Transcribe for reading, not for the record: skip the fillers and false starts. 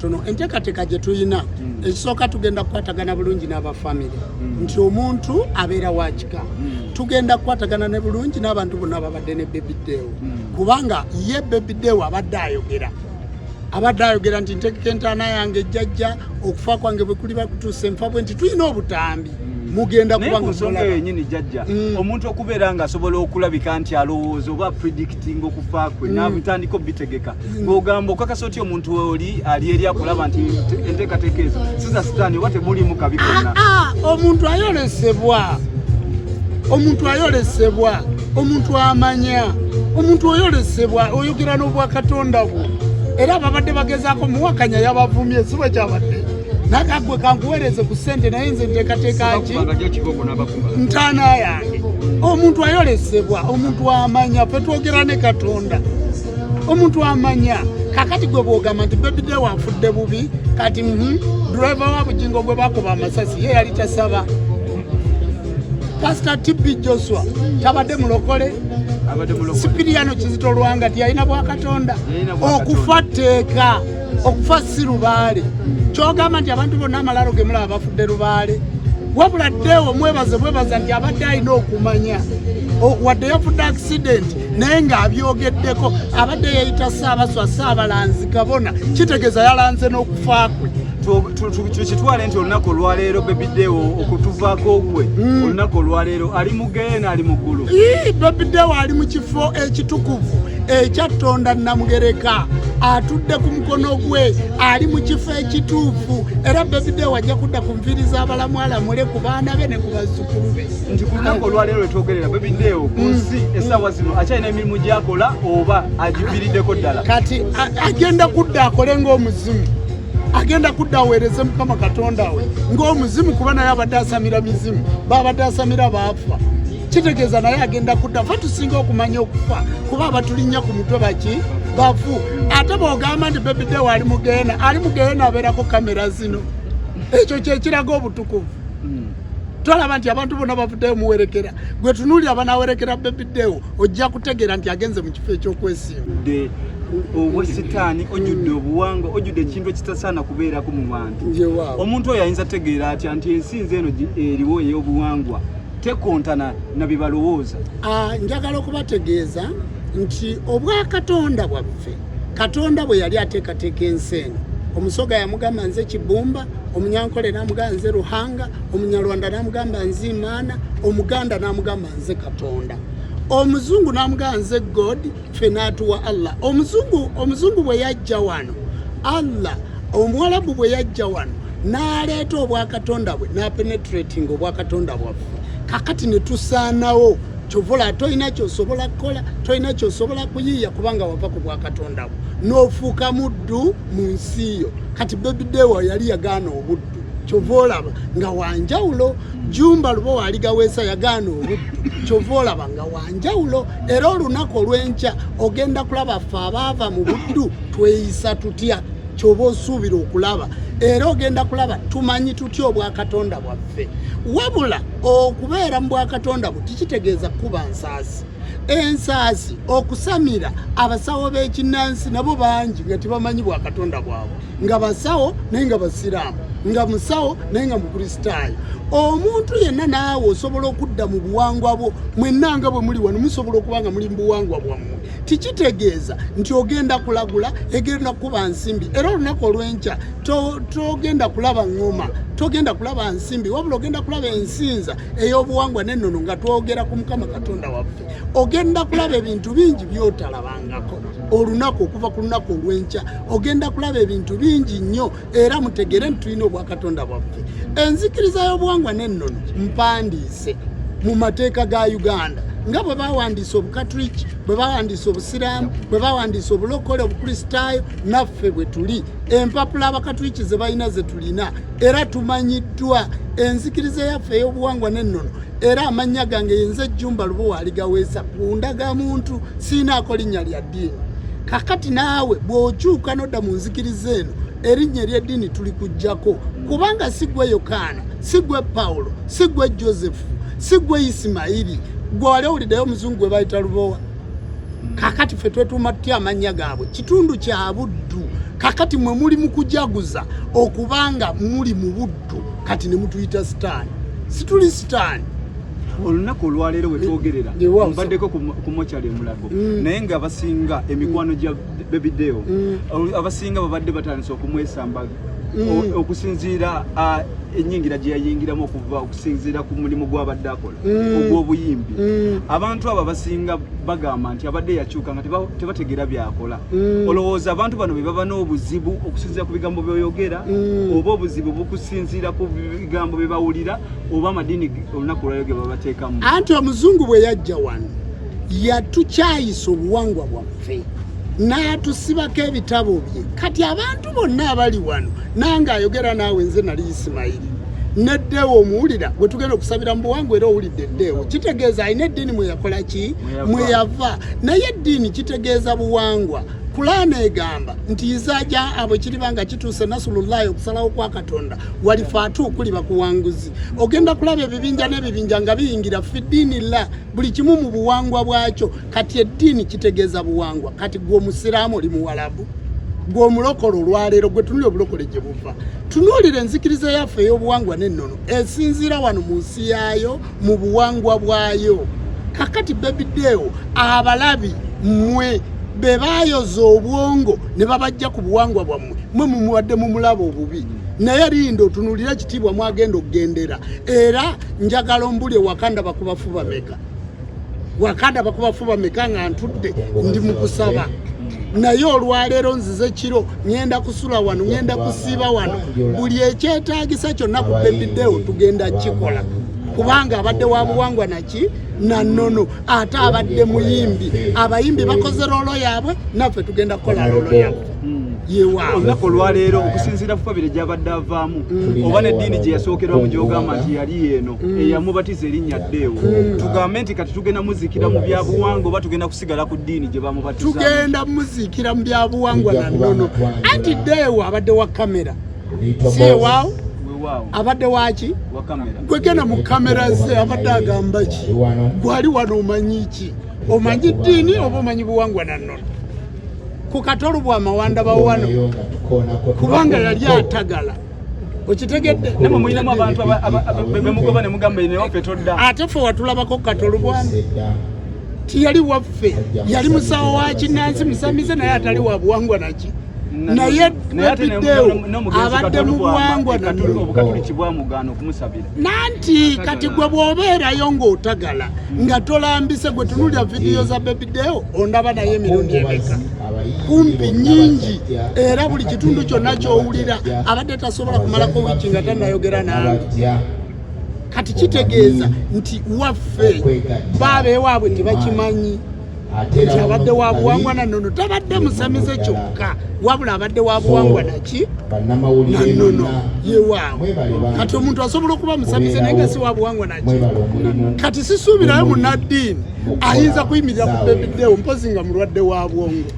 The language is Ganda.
Tono enteekateeka gye tulina ekisooka tugenda kukwatagana bulungi n'abafamire nti omuntu abeera wa kika tugenda kukwatagana ne bulungi n'abantu bonna babadde ne Baby Deo kubanga ye Baby Deo abadde ayogera nti ntegeka entaana yange jjajja okufa kwange bwe kuli bakutuuse nfa bwe nti tulina obutambi mugenda kubanga nsonga yennyini jjajja omuntu okubeera ng'asobola okulabika nti alowooza oba predicting okufa kwe n'abitandika obitegeka ng'ogamba okakasa otya omuntu oli ali eri akulaba nti enteekateeka ezo siza sitaani oba temulimu kabi konna omuntu ayolesebwa omuntu amanya omuntu oyolesebwa oyogera n'obwakatonda bwo era babadde bagezaako muwakanya yabavumye si bwe kyabadde nakagwe kankuweereze ku ssente naye nze nteekateeka ki ntaana yange omuntu ayolesebwa omuntu amanya fe twogera ne katonda omuntu amanya kakati gwe bwogamba nti Baby Deo afudde bubi kati driver wa bugingo gwe bakuba amasasi ye yali tasaba Pastor TB Joshua tabadde mulokole Sipiriano Kizito Lwanga tiyalina bwakatonda okufa tteeka okufa si lubaale kyogamba nti abantu bonna amalalo ge mulaba bafudde lubaale wabula Deo mwebaza nti abadde alina okumanya wadde yafudde accident naye ng'abyogeddeko abadde yeeyita Ssaabaswa Ssaabalanzi Kabona kitegeeza yalanze n'okufa kwe tukitwale nti olunaku olwaleero Baby Deo okutuvaako gwe olunaku olwaleero ali mu geena ali mu ggulu Baby Deo ali mu kifo ekitukuvu ekyatonda Namugereka atudde ku mukono gwe ali mu kifo ekituufu era Baby Deo ajja kudda ku nviiri z'abalamu alamule ku baana be ne ku bazzukulu be nti ku lunaku olwaleero lwetwogerera Baby Deo ku nsi essaawa zino akyalina emirimu gy'akola oba agibiriddeko ddala kati agenda kudda akole ng'omuzimu agenda kudda aweereze Mukama Katonda we ng'omuzimu kuba naye abadde asamira mizimu babadde asamira baafa kitegeeza naye agenda kudda fa tusinga okumanya okufa kuba abatulinnya ku mutwe baki bafu ate bw'ogamba nti Baby Deo ali mu geena abeerako kamera zino ekyo kyekiraga obutukuvu twalaba nti abantu bonna bavuddeyo muwerekera gwe tunuulira banaawerekera Baby Deo ojja kutegeera nti agenze mu kifo eky'okwesimba obwesitaani ojjudde obuwangwa ojjudde ekintu ekitasaana kubeerako mu bantu omuntu oyo ayinza tegeera atya nti ensinzi eno eriwo ey'obuwangwa tekontana na bye balowooza njagala okubategeeza nti obwakatonda bwaffe Katonda bwe yali ateekateeka ensi eno omusoga yamugamba nze Kibumba omunyankole n'amugamba nze Ruhanga omunyarwanda n'amugamba nze Imaana omuganda n'amugamba nze Katonda omuzungu n'amugamba nze God ffe n'atuwa Allah omuzungu bwe yajja wano Allah omuwalabu bwe yajja wano n'aleeta obwakatonda bwe n'apenetrating obwakatonda bwaffe kakati ne tusaanawo kyovula toyina kyosobola kukola toyina kyosobola kuyiiya kubanga wava ku bwakatonda bwo n'ofuuka muddu mu nsi yo kati Baby Deo yali yagaana obuddu kyova olaba nga wanjawulo Jumba Lubo waligaweesa yagaana obuddu kyova olaba nga wanjawulo era olunaku olw'enkya ogenda kulaba ffe abaava mu buddu tweyisa tutya kyova osuubira okulaba era ogenda kulaba tumanyi tutya obwakatonda bwaffe wabula okubeera mu bwakatonda bwe tikitegeeza kuba nsaasi ensaasi okusamira abasawo b'ekinnansi nabo bangi nga tebamanyi bwakatonda bwabwe nga basawo naye nga basiraamu nga musawo naye nga mukristaayo omuntu yenna naawe osobola okudda mu buwangwa bwo mwenna nga bwe muli wano musobola okuba nga muli mu buwangwa bwammwe tikitegeeza nti ogenda kulagula egenda kuba nsimbi era olunaku olw'enkya togenda kulaba ngoma togenda kulaba nsimbi wabula ogenda kulaba ensinza ey'obuwangwa n'ennono nga twogera ku Mukama Katonda waffe ogenda kulaba ebintu bingi by'otalabangako olunaku okuva ku lunaku olw'enkya ogenda kulaba ebintu bingi nnyo era mutegere nti tulina obwakatonda bwaffe enzikiriza y'obuwangwa n'ennono mpandiise mu mateeka ga Uganda nga bwe bawandiisa obukatuliki bwe bawandiisa obusiraamu bwe bawandiisa obulokole obukristaayo naffe bwe tuli empapula abakatuliki ze balina ze tulina era tumanyiddwa enzikiriza yaffe ey'obuwangwa n'ennono era amannya gange yenze Jumba Lubo waligaweesa ku ndagamuntu siinaako linnya lya ddiini kakati naawe bw'okyuka n'odda mu nzikiriza eno erinnya ery'eddiini tuli kujjako kubanga si gwe Yokaana si gwe Pawulo si gwe Josefu si gwe Isimayiri gwe wali owuliddeyo omuzungu gwe bayita Lubowa kakati ffe twetuuma tutya amannya gaabwe kitundu kya buddu kakati mwe muli mukujaguza okubanga muli mu buddu kati ne mutuyita sitaani situli sitaani. Olunaku olwaleero wetwogerera mbaddeko ku mochari Mulago naye nga abasinga emikwano gya Baby Deo abasinga babadde batandise okumwesamba okusinziira enyingira gye yayingiramu okuva okusinziira ku mulimu gw'abadde akola ogw'obuyimbi. Abantu abo abasinga bagamba nti abadde yakyuka nga tebategeera byakola. Olowooza abantu bano be baba n'obuzibu okusinziira ku bigambo by'oyogera oba obuzibu bukusinziira ku bigambo bye bawulira oba amadini olunaku olwaleero ge babateekamu? Anti omuzungu bwe yajja wano yatukyayisa obuwangwa bwaffe n'atusibako ebitabo bye. Kati abantu bonna abali wano nange ayogera naawe nze nali Isimayiri neddeewo omuwulira bwe tugenda okusabira mu buwangwa era owulidde eddeewo kitegeeza alina eddiini mwe yakola ki mwe yava naye eddiini kitegeeza buwangwa. Kulaana egamba nti izajja abo kiribanga kituuse Nasulullahi okusalawo kwa Katonda walifaatu okuli bakuwanguzi. Ogenda kulaba ebibinja n'ebibinja nga biyingira fiddiini la buli kimu mu buwangwa bwakyo. Kati eddiini kitegeeza buwangwa. Kati gwe omusiraamu oli muwalabu gwe omulokole olwaleero gwe tunuli obulokole gye buva. Tunuulira enzikiriza yaffe ey'obuwangwa n'ennono esinziira wano mu nsi yaayo mu buwangwa bwayo. Kakati Baby Deo abalabi mmwe be bayoza obwongo ne babajja ku buwangwa bwammwe mwe mumuwadde mu mulabo obubi naye lindo otunuulira kitiibwa mwagenda okugendera. Era njagala ombuli wakanda bakubafuba meka wakanda bakubafuba meka nga ntudde ndi mu kusaba naye olwaleero nzize kiro ngenda kusula wano ngenda kusiiba wano buli ekyetaagisa kyonna ku Baby Deo tugenda kikola kubanga abadde wa buwangwa naki na nnono ate abadde muyimbi. Abayimbi bakoze rolo yaabwe naffe tugenda kukola rolo yaabwe. Olunaku olwaleero okusinziira ku fabire gy'abadde avaamu oba n'eddiini gye yasookerwamu gy'ogamba nti yali eno eyamubatiza erinnya Deo tugambe nti kati tugenda muziikira mu byabuwangwa oba tugenda kusigala ku ddiini gye bamubatiza? Tugenda muziikira mu byabuwangwa na nnono. Anti Deo abadde wa kamera si ewaawo abadde waki gwegenda mu kamera ze abadde agamba ki gwali wano omanyi ki omanyi ddiini oba omanyi buwangwa na nnono ku katolu bwa mawanda bawano kubanga yali atagala okitegedde namwe mulinamu abantu bemugoba ne mugamba ne waffe todda ate ffe watulabako katolu bwami tiyali waffe yali musawo wa kinnansi musamize naye atali wa buwangwa naki naye Baby Deo abadde mu buwangwa nanti kati gwe bw'obeerayo ng'otagala nga tolambise gwe tunulya vidiyo za Baby Deo ondaba naye emirundi emeka kumpi nyingi era buli kitundu kyonna ky'owulira abadde tasobola kumalako wiiki nga tannayogera nange. Kati kitegeeza nti waffe baabeewaabwe tebakimanyi nti abadde wa buwangwa na nnono tabadde musamize kyokka wabula abadde wa buwangwa naki na nnono yewaabwe. Kati omuntu asobola okuba musamize naye nga si wa buwangwa naki. Kati sisuubirayo munnaddiini ayinza kuyimirira ku Baby Deo mpozi nga mulwadde wa bwongo.